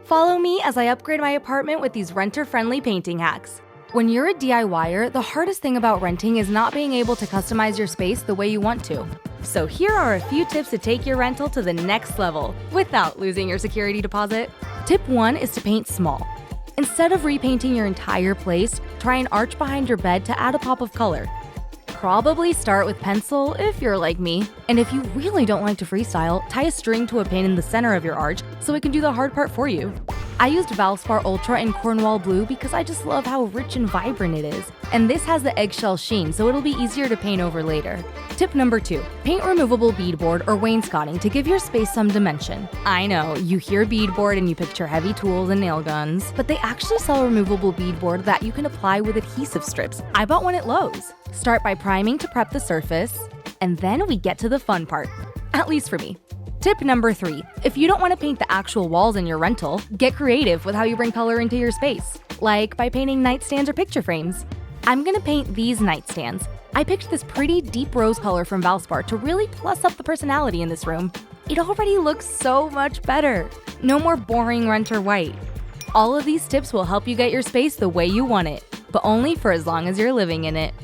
Follow me as I upgrade my apartment with these renter-friendly painting hacks. When you're a DIYer, the hardest thing about renting is not being able to customize your space the way you want to. So here are a few tips to take your rental to the next level without losing your security deposit. Tip 1 is to paint small. Instead of repainting your entire place, try an arch behind your bed to add a pop of color. Probably start with pencil if you're like me. And if you really don't like to freestyle, tie a string to a pin in the center of your arch so it can do the hard part for you. I used Valspar Ultra in Cornwall blue because I just love how rich and vibrant it is. And this has the eggshell sheen, so it'll be easier to paint over later. Tip number 2, paint removable beadboard or wainscoting to give your space some dimension. I know, you hear beadboard and you picture heavy tools and nail guns, but they actually sell removable beadboard that you can apply with adhesive strips. I bought one at Lowe's. Start by priming to prep the surface, and then we get to the fun part. At least for me. Tip number 3, if you don't want to paint the actual walls in your rental, get creative with how you bring color into your space, like by painting nightstands or picture frames. I'm gonna paint these nightstands. I picked this pretty deep rose color from Valspar to really plus up the personality in this room. It already looks so much better. No more boring renter white. All of these tips will help you get your space the way you want it, but only for as long as you're living in it.